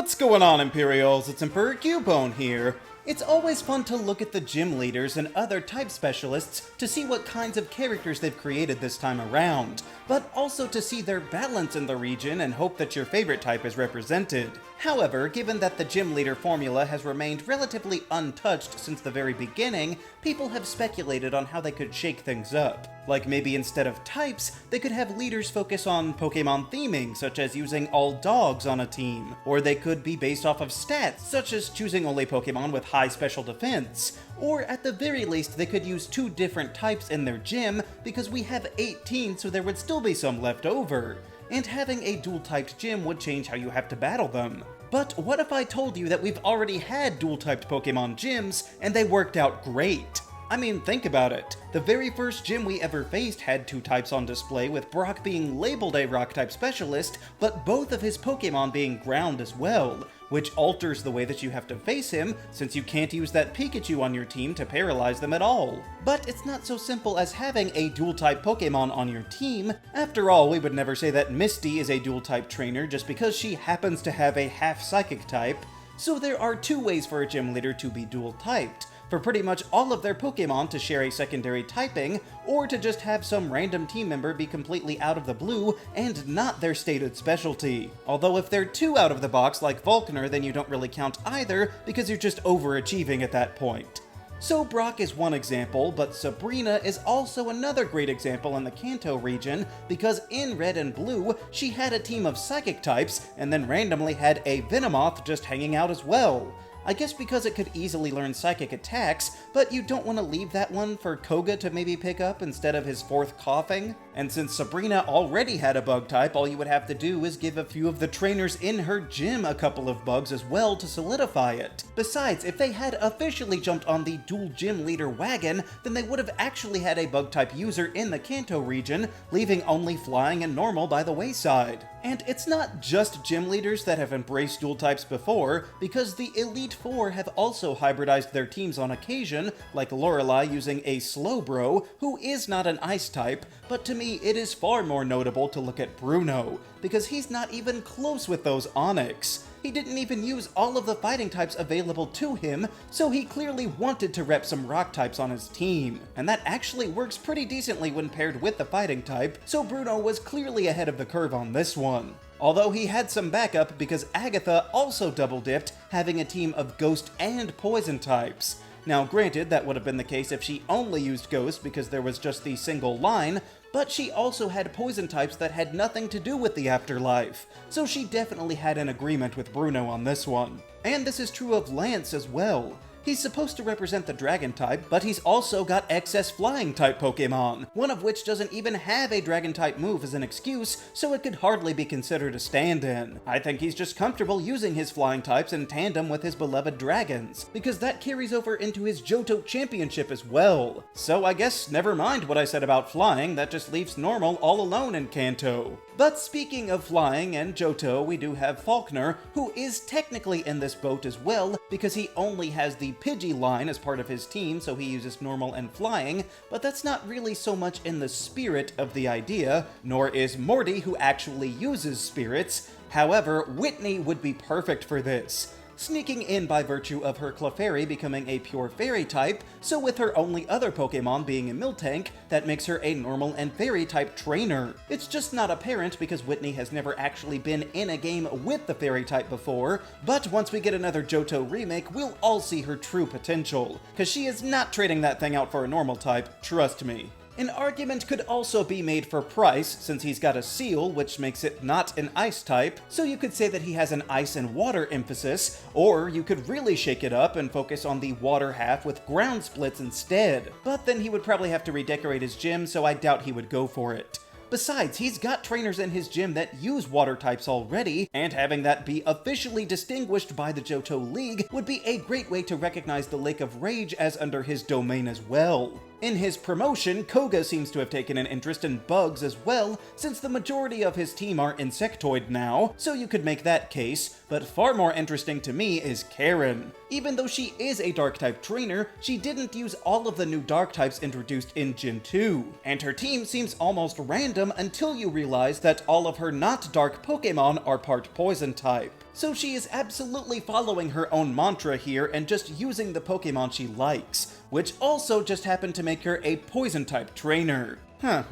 What's going on, Imperials? It's Emperor Cubone here. It's always fun to look at the gym leaders and other type specialists to see what kinds of characters they've created this time around, but also to see their balance in the region and hope that your favorite type is represented. However, given that the gym leader formula has remained relatively untouched since the very beginning, people have speculated on how they could shake things up. Like maybe instead of types, they could have leaders focus on Pokémon theming, such as using all dogs on a team. Or they could be based off of stats, such as choosing only Pokémon with high special defense. Or at the very least, they could use 2 different types in their gym, because we have 18, so there would still be some left over. And having a dual-typed gym would change how you have to battle them. But what if I told you that we've already had dual-typed Pokémon gyms, and they worked out great? I mean, think about it. The very first gym we ever faced had 2 types on display, with Brock being labeled a Rock-type specialist, but both of his Pokémon being ground as well, which alters the way that you have to face him, since you can't use that Pikachu on your team to paralyze them at all. But it's not so simple as having a dual-type Pokémon on your team. After all, we would never say that Misty is a dual-type trainer just because she happens to have a half-psychic type. So there are 2 ways for a gym leader to be dual-typed. For pretty much all of their Pokémon to share a secondary typing, or to just have some random team member be completely out of the blue and not their stated specialty. Although if they're too out of the box like Volkner, then you don't really count either, because you're just overachieving at that point. So Brock is one example, but Sabrina is also another great example in the Kanto region, because in Red and Blue, she had a team of Psychic types, and then randomly had a Venomoth just hanging out as well. I guess because it could easily learn psychic attacks, but you don't want to leave that one for Koga to maybe pick up instead of his 4th Coughing? And since Sabrina already had a bug type, all you would have to do is give a few of the trainers in her gym a couple of bugs as well to solidify it. Besides, if they had officially jumped on the dual gym leader wagon, then they would have actually had a bug type user in the Kanto region, leaving only Flying and Normal by the wayside. And it's not just gym leaders that have embraced dual types before, because the Elite Four have also hybridized their teams on occasion, like Lorelei using a Slowbro, who is not an ice type, but to me it is far more notable to look at Bruno, because he's not even close with those Onix. He didn't even use all of the fighting types available to him, so he clearly wanted to rep some rock types on his team. And that actually works pretty decently when paired with the fighting type, so Bruno was clearly ahead of the curve on this one. Although he had some backup because Agatha also double-dipped, having a team of Ghost and Poison types. Now granted, that would have been the case if she only used Ghost because there was just the single line, but she also had poison types that had nothing to do with the afterlife, so she definitely had an agreement with Bruno on this one. And this is true of Lance as well. He's supposed to represent the dragon type, but he's also got excess flying type Pokémon, one of which doesn't even have a dragon type move as an excuse, so it could hardly be considered a stand-in. I think he's just comfortable using his flying types in tandem with his beloved dragons, because that carries over into his Johto championship as well. So I guess never mind what I said about flying, that just leaves Normal all alone in Kanto. But speaking of flying and Johto, we do have Falkner, who is technically in this boat as well, because he only has the Pidgey line as part of his team, so he uses Normal and Flying, but that's not really so much in the spirit of the idea, nor is Morty, who actually uses spirits. However, Whitney would be perfect for this, sneaking in by virtue of her Clefairy becoming a pure fairy type, so with her only other Pokemon being a Miltank, that makes her a normal and fairy type trainer. It's just not apparent because Whitney has never actually been in a game with the fairy type before, but once we get another Johto remake, we'll all see her true potential, cause she is not trading that thing out for a normal type, trust me. An argument could also be made for Price, since he's got a seal, which makes it not an ice type, so you could say that he has an ice and water emphasis, or you could really shake it up and focus on the water half with ground splits instead. But then he would probably have to redecorate his gym, so I doubt he would go for it. Besides, he's got trainers in his gym that use water types already, and having that be officially distinguished by the Johto League would be a great way to recognize the Lake of Rage as under his domain as well. In his promotion, Koga seems to have taken an interest in bugs as well, since the majority of his team are insectoid now, so you could make that case, but far more interesting to me is Karen. Even though she is a Dark-type trainer, she didn't use all of the new Dark types introduced in Gen 2, and her team seems almost random until you realize that all of her not Dark Pokémon are part Poison type. So she is absolutely following her own mantra here and just using the Pokemon she likes, which also just happened to make her a Poison-type trainer.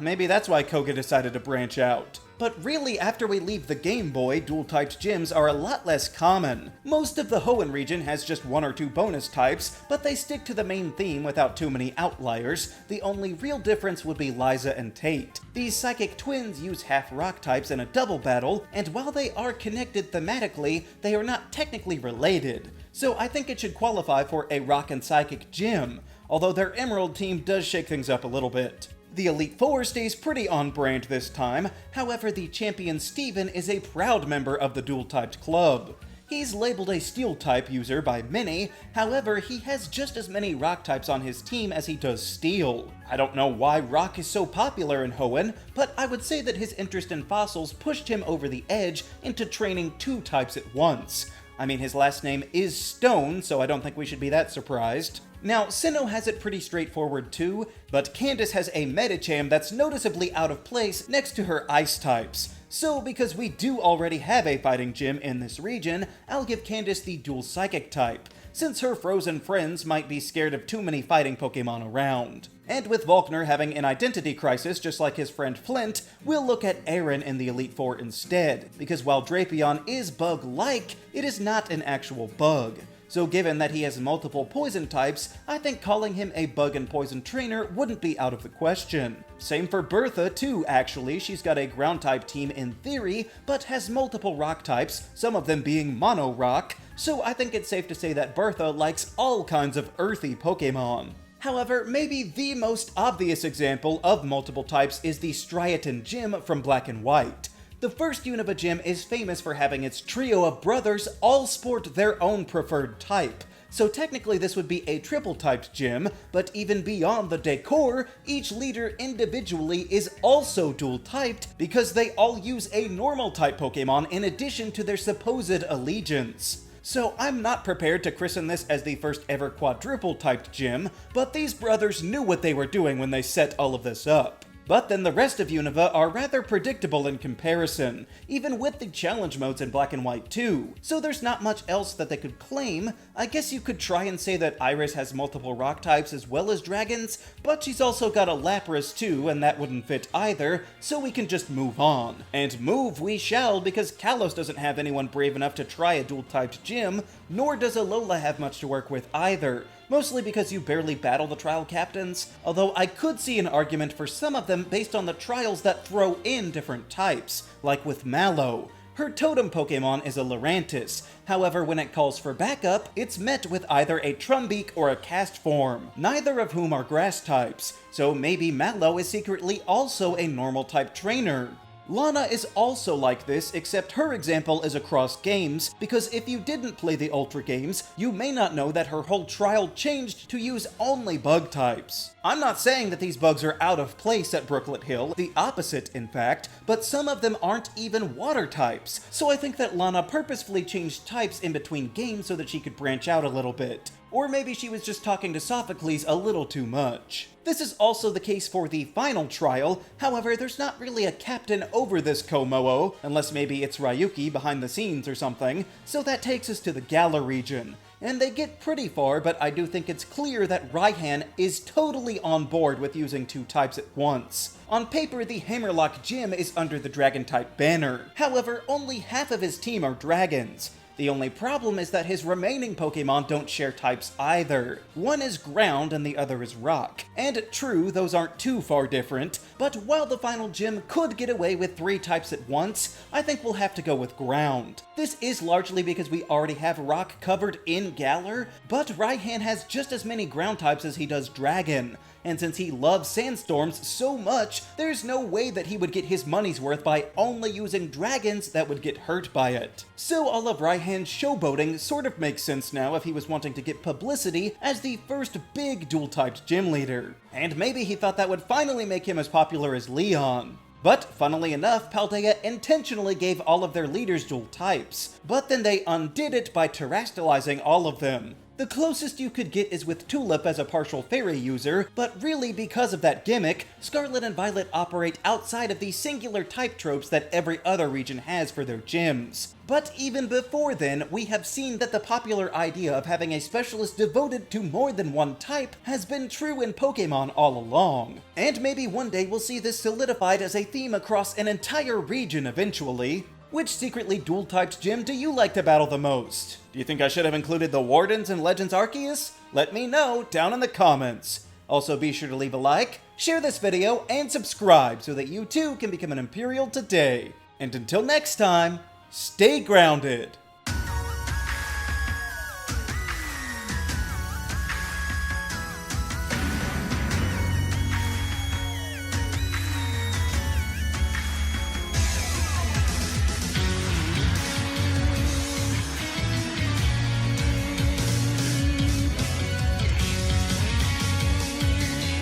Maybe that's why Koga decided to branch out. But really, after we leave the Game Boy, dual-typed gyms are a lot less common. Most of the Hoenn region has just one or two bonus types, but they stick to the main theme without too many outliers. The only real difference would be Liza and Tate. These psychic twins use half-rock types in a double battle, and while they are connected thematically, they are not technically related. So I think it should qualify for a rock and psychic gym, although their Emerald team does shake things up a little bit. The Elite Four stays pretty on brand this time, however the champion Steven is a proud member of the dual-typed club. He's labeled a Steel-type user by many, however he has just as many Rock types on his team as he does Steel. I don't know why Rock is so popular in Hoenn, but I would say that his interest in fossils pushed him over the edge into training two types at once. I mean, his last name is Stone, so I don't think we should be that surprised. Now, Sinnoh has it pretty straightforward too, but Candace has a Medicham that's noticeably out of place next to her Ice types. So, because we do already have a fighting gym in this region, I'll give Candace the dual Psychic type, since her frozen friends might be scared of too many fighting Pokemon around. And with Volkner having an identity crisis just like his friend Flint, we'll look at Aaron in the Elite Four instead, because while Drapion is bug-like, it is not an actual bug. So given that he has multiple poison types, I think calling him a bug and poison trainer wouldn't be out of the question. Same for Bertha too, actually. She's got a ground type team in theory, but has multiple rock types, some of them being mono rock, so I think it's safe to say that Bertha likes all kinds of earthy Pokemon. However, maybe the most obvious example of multiple types is the Striaton Gym from Black and White. The first Unova gym is famous for having its trio of brothers all sport their own preferred type. So technically this would be a triple-typed gym, but even beyond the decor, each leader individually is also dual-typed because they all use a normal-type Pokemon in addition to their supposed allegiance. So I'm not prepared to christen this as the first ever quadruple-typed gym, but these brothers knew what they were doing when they set all of this up. But then the rest of Unova are rather predictable in comparison, even with the challenge modes in Black and White too, so there's not much else that they could claim. I guess you could try and say that Iris has multiple rock types as well as dragons, but she's also got a Lapras too, and that wouldn't fit either, so we can just move on. And move we shall, because Kalos doesn't have anyone brave enough to try a dual-typed gym, nor does Alola have much to work with either. Mostly because you barely battle the trial captains, although I could see an argument for some of them based on the trials that throw in different types, like with Mallow. Her totem Pokemon is a Lurantis, however when it calls for backup, it's met with either a Trumbeak or a Cast form, neither of whom are grass types, so maybe Mallow is secretly also a normal type trainer. Lana is also like this, except her example is across games, because if you didn't play the Ultra games, you may not know that her whole trial changed to use only bug types. I'm not saying that these bugs are out of place at Brooklet Hill, the opposite in fact, but some of them aren't even water types, so I think that Lana purposefully changed types in between games so that she could branch out a little bit. Or maybe she was just talking to Sophocles a little too much. This is also the case for the final trial, however there's not really a captain over this Komodo, unless maybe it's Ryuki behind the scenes or something, so that takes us to the Galar region. And they get pretty far, but I do think it's clear that Raihan is totally on board with using two types at once. On paper, the Hammerlock Gym is under the Dragon-type banner, however only half of his team are dragons. The only problem is that his remaining Pokemon don't share types either. One is ground and the other is rock. And true, those aren't too far different, but while the final gym could get away with three types at once, I think we'll have to go with ground. This is largely because we already have rock covered in Galar, but Raihan has just as many ground types as he does dragon. And since he loves sandstorms so much, there's no way that he would get his money's worth by only using dragons that would get hurt by it. So all of Raihan's showboating sort of makes sense now if he was wanting to get publicity as the first big dual-typed gym leader. And maybe he thought that would finally make him as popular as Leon. But, funnily enough, Paldea intentionally gave all of their leaders dual types, but then they undid it by terastallizing all of them. The closest you could get is with Tulip as a partial fairy user, but really because of that gimmick, Scarlet and Violet operate outside of the singular type tropes that every other region has for their gyms. But even before then, we have seen that the popular idea of having a specialist devoted to more than one type has been true in Pokémon all along. And maybe one day we'll see this solidified as a theme across an entire region eventually. Which secretly dual-typed gym do you like to battle the most? Do you think I should have included the Wardens in Legends Arceus? Let me know down in the comments. Also be sure to leave a like, share this video, and subscribe so that you too can become an Imperial today. And until next time, stay grounded!